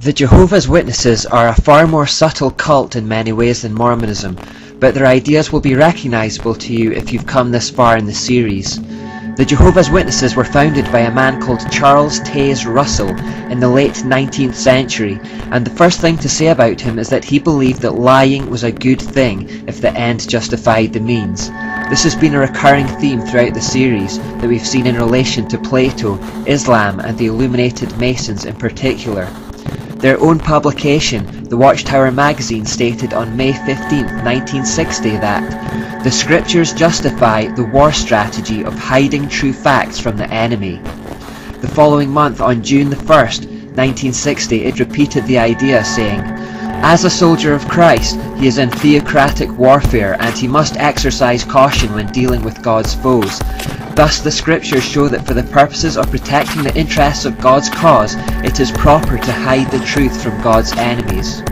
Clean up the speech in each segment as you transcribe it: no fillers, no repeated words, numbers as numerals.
The Jehovah's Witnesses are a far more subtle cult in many ways than Mormonism, but their ideas will be recognizable to you if you've come this far in the series. The Jehovah's Witnesses were founded by a man called Charles Taze Russell in the late 19th century, and the first thing to say about him is that he believed that lying was a good thing if the end justified the means. This has been a recurring theme throughout the series that we've seen in relation to Plato, Islam and the Illuminated Masons in particular. Their own publication, The Watchtower magazine, stated on May 15, 1960 that the scriptures justify the war strategy of hiding true facts from the enemy. The following month, on June the 1st, 1960, it repeated the idea, saying, "As a soldier of Christ, he is in theocratic warfare and he must exercise caution when dealing with God's foes. Thus the scriptures show that for the purposes of protecting the interests of God's cause, it is proper to hide the truth from God's enemies."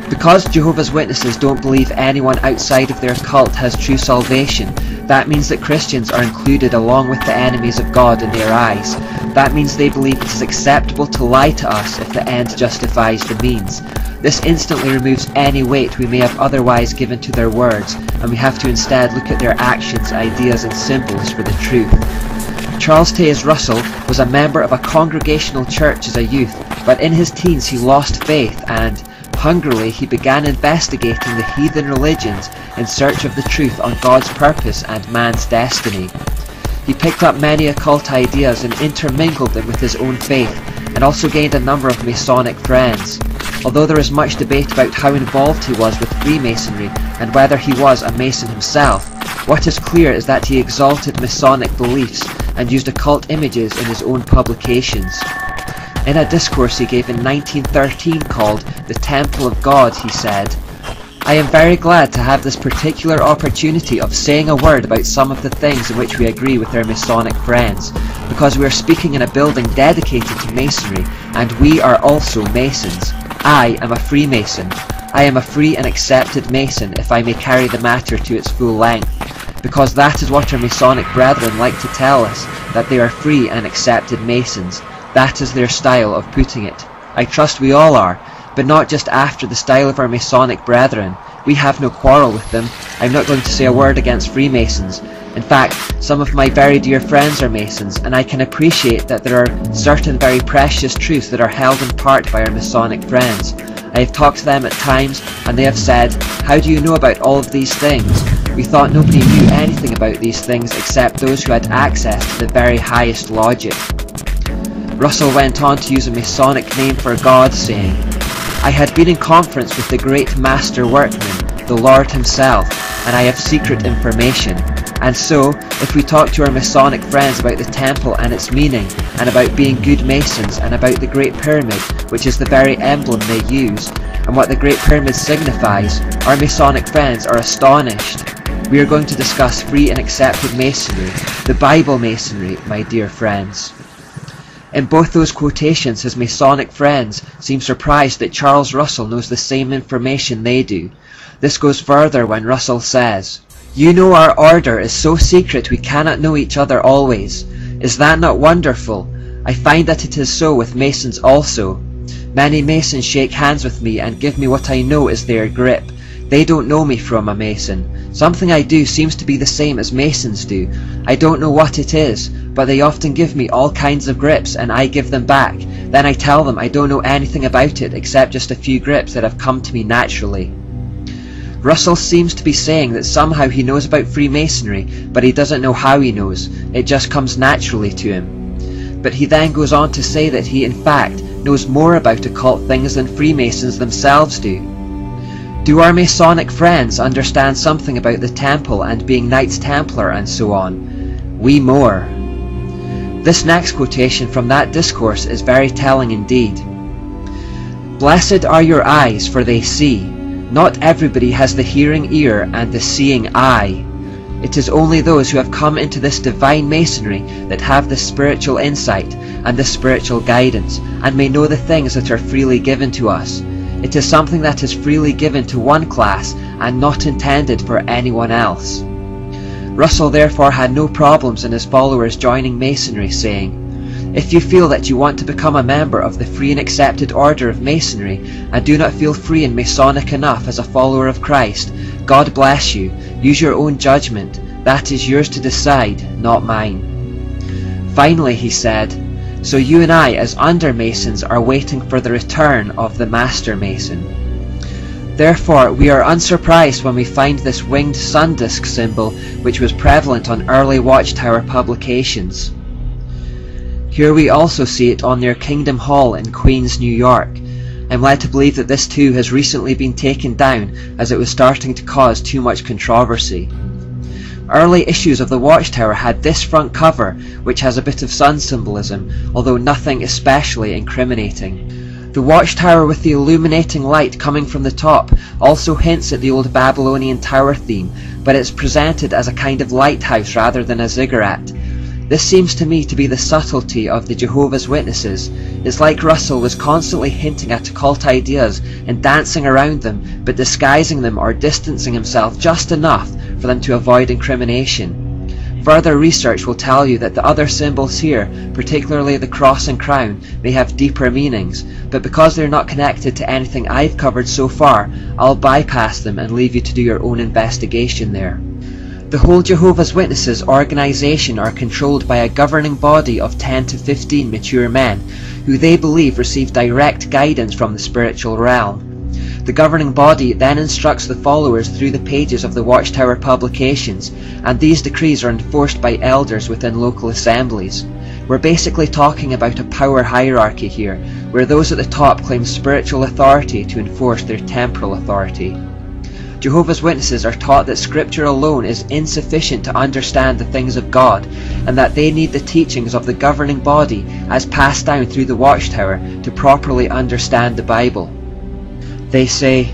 Because Jehovah's Witnesses don't believe anyone outside of their cult has true salvation, that means that Christians are included along with the enemies of God in their eyes. That means they believe it is acceptable to lie to us if the end justifies the means. This instantly removes any weight we may have otherwise given to their words, and we have to instead look at their actions, ideas and symbols for the truth. Charles Taze Russell was a member of a congregational church as a youth, but in his teens he lost faith and, hungrily, he began investigating the heathen religions in search of the truth on God's purpose and man's destiny. He picked up many occult ideas and intermingled them with his own faith, and also gained a number of Masonic friends. Although there is much debate about how involved he was with Freemasonry and whether he was a Mason himself, what is clear is that he exalted Masonic beliefs and used occult images in his own publications. In a discourse he gave in 1913 called The Temple of God, he said, "I am very glad to have this particular opportunity of saying a word about some of the things in which we agree with our Masonic friends, because we are speaking in a building dedicated to Masonry, and we are also Masons. I am a Freemason. I am a free and accepted Mason, if I may carry the matter to its full length, because that is what our Masonic brethren like to tell us, that they are free and accepted Masons. That is their style of putting it. I trust we all are, but not just after the style of our Masonic brethren. We have no quarrel with them. I'm not going to say a word against Freemasons. In fact, some of my very dear friends are Masons, and I can appreciate that there are certain very precious truths that are held in part by our Masonic friends. I have talked to them at times, and they have said, 'How do you know about all of these things? We thought nobody knew anything about these things except those who had access to the very highest logic.'" Russell went on to use a Masonic name for God, saying, "I had been in conference with the great master workman, the Lord himself, and I have secret information. And so, if we talk to our Masonic friends about the temple and its meaning, and about being good Masons, and about the Great Pyramid, which is the very emblem they use, and what the Great Pyramid signifies, our Masonic friends are astonished. We are going to discuss free and accepted Masonry, the Bible Masonry, my dear friends." In both those quotations, his Masonic friends seem surprised that Charles Russell knows the same information they do. This goes further when Russell says, "You know our order is so secret we cannot know each other always. Is that not wonderful? I find that it is so with Masons also. Many Masons shake hands with me and give me what I know is their grip. They don't know me from a Mason. Something I do seems to be the same as Masons do. I don't know what it is, but they often give me all kinds of grips and I give them back. Then I tell them I don't know anything about it except just a few grips that have come to me naturally." Russell seems to be saying that somehow he knows about Freemasonry, but he doesn't know how he knows. It just comes naturally to him. But he then goes on to say that he in fact knows more about occult things than Freemasons themselves do. Do our Masonic friends understand something about the temple and being Knights Templar and so on? We more. This next quotation from that discourse is very telling indeed. "Blessed are your eyes, for they see. Not everybody has the hearing ear and the seeing eye. It is only those who have come into this divine Masonry that have the spiritual insight and the spiritual guidance, and may know the things that are freely given to us. It is something that is freely given to one class and not intended for anyone else." Russell therefore had no problems in his followers joining Masonry, saying, If you feel that you want to become a member of the free and accepted order of Masonry and do not feel free and Masonic enough as a follower of Christ, God bless you. Use your own judgment. That is yours to decide, not mine. Finally, he said, so you and I as under-Masons are waiting for the return of the Master Mason. Therefore, we are unsurprised when we find this winged sun disk symbol which was prevalent on early Watchtower publications. Here we also see it on their Kingdom Hall in Queens, New York. I'm led to believe that this too has recently been taken down as it was starting to cause too much controversy. Early issues of the Watchtower had this front cover, which has a bit of sun symbolism, although nothing especially incriminating. The Watchtower with the illuminating light coming from the top also hints at the old Babylonian tower theme, but it's presented as a kind of lighthouse rather than a ziggurat. This seems to me to be the subtlety of the Jehovah's Witnesses. It's like Russell was constantly hinting at occult ideas and dancing around them, but disguising them or distancing himself just enough for them to avoid incrimination. Further research will tell you that the other symbols here, particularly the cross and crown, may have deeper meanings, but because they're not connected to anything I've covered so far, I'll bypass them and leave you to do your own investigation there. The whole Jehovah's Witnesses organisation are controlled by a governing body of 10 to 15 mature men, who they believe receive direct guidance from the spiritual realm. The governing body then instructs the followers through the pages of the Watchtower publications, and these decrees are enforced by elders within local assemblies. We're basically talking about a power hierarchy here, where those at the top claim spiritual authority to enforce their temporal authority. Jehovah's Witnesses are taught that Scripture alone is insufficient to understand the things of God, and that they need the teachings of the governing body as passed down through the Watchtower to properly understand the Bible. They say,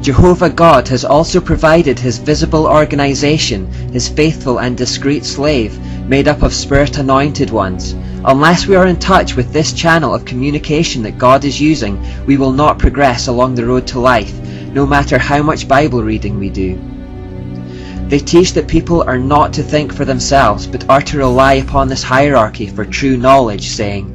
Jehovah God has also provided his visible organization, his faithful and discreet slave, made up of spirit-anointed ones. Unless we are in touch with this channel of communication that God is using, we will not progress along the road to life, no matter how much Bible reading we do. They teach that people are not to think for themselves, but are to rely upon this hierarchy for true knowledge, saying,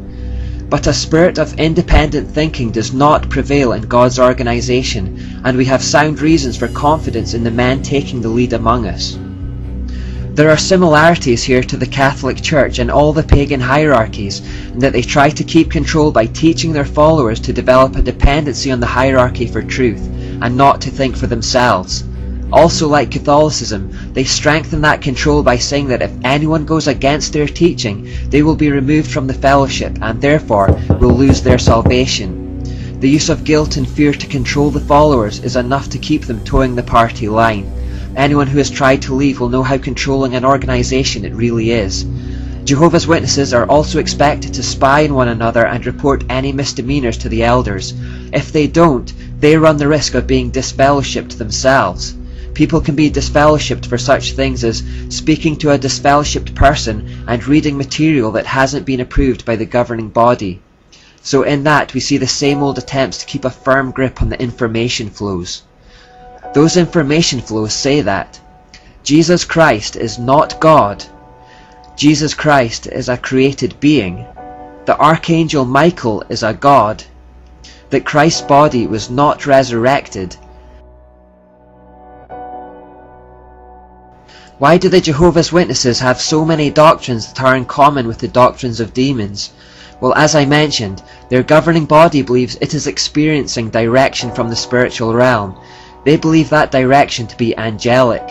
but a spirit of independent thinking does not prevail in God's organization, and we have sound reasons for confidence in the men taking the lead among us. There are similarities here to the Catholic Church and all the pagan hierarchies, in that they try to keep control by teaching their followers to develop a dependency on the hierarchy for truth, and not to think for themselves. Also, like Catholicism, they strengthen that control by saying that if anyone goes against their teaching, they will be removed from the fellowship and therefore will lose their salvation. The use of guilt and fear to control the followers is enough to keep them towing the party line. Anyone who has tried to leave will know how controlling an organization it really is. Jehovah's Witnesses are also expected to spy on one another and report any misdemeanors to the elders. If they don't, they run the risk of being disfellowshipped themselves. People can be disfellowshipped for such things as speaking to a disfellowshipped person and reading material that hasn't been approved by the governing body. So in that we see the same old attempts to keep a firm grip on the information flows. Those information flows say that Jesus Christ is not God. Jesus Christ is a created being. The Archangel Michael is a god. That Christ's body was not resurrected. Why do the Jehovah's Witnesses have so many doctrines that are in common with the doctrines of demons? Well, as I mentioned, their governing body believes it is experiencing direction from the spiritual realm. They believe that direction to be angelic.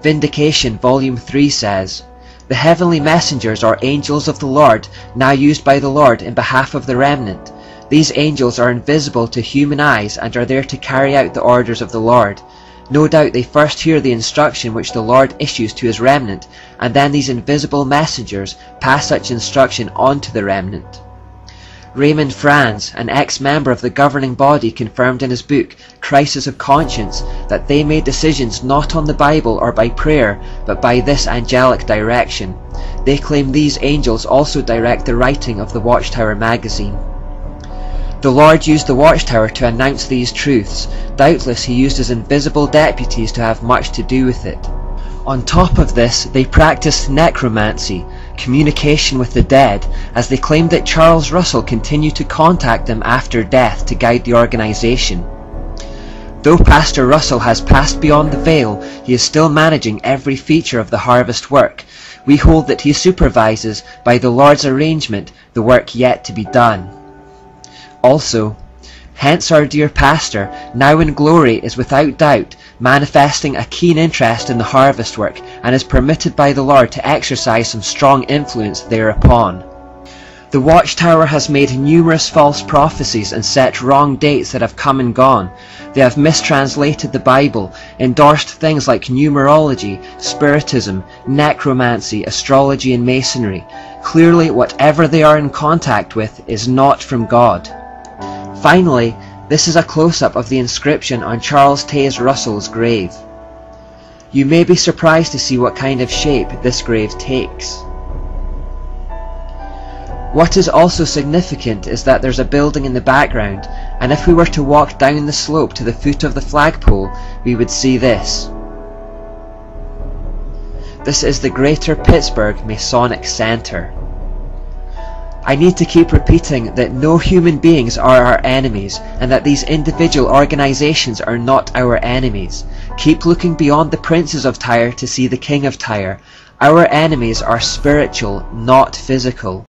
Vindication Volume 3 says, the heavenly messengers are angels of the Lord, now used by the Lord in behalf of the remnant. These angels are invisible to human eyes and are there to carry out the orders of the Lord. No doubt they first hear the instruction which the Lord issues to his remnant, and then these invisible messengers pass such instruction on to the remnant. Raymond Franz, an ex-member of the governing body, confirmed in his book, Crisis of Conscience, that they made decisions not on the Bible or by prayer, but by this angelic direction. They claim these angels also direct the writing of the Watchtower magazine. The Lord used the Watchtower to announce these truths. Doubtless he used his invisible deputies to have much to do with it. On top of this, they practiced necromancy, communication with the dead, as they claimed that Charles Russell continued to contact them after death to guide the organisation. Though Pastor Russell has passed beyond the veil, he is still managing every feature of the harvest work. We hold that he supervises, by the Lord's arrangement, the work yet to be done. Also, hence our dear pastor, now in glory, is without doubt manifesting a keen interest in the harvest work, and is permitted by the Lord to exercise some strong influence thereupon. The Watchtower has made numerous false prophecies and set wrong dates that have come and gone. They have mistranslated the Bible, endorsed things like numerology, spiritism, necromancy, astrology and masonry. Clearly, whatever they are in contact with is not from God. Finally, this is a close-up of the inscription on Charles Taze Russell's grave. You may be surprised to see what kind of shape this grave takes. What is also significant is that there's a building in the background, and if we were to walk down the slope to the foot of the flagpole, we would see this. This is the Greater Pittsburgh Masonic Center. I need to keep repeating that no human beings are our enemies, and that these individual organizations are not our enemies. Keep looking beyond the princes of Tyre to see the King of Tyre. Our enemies are spiritual, not physical.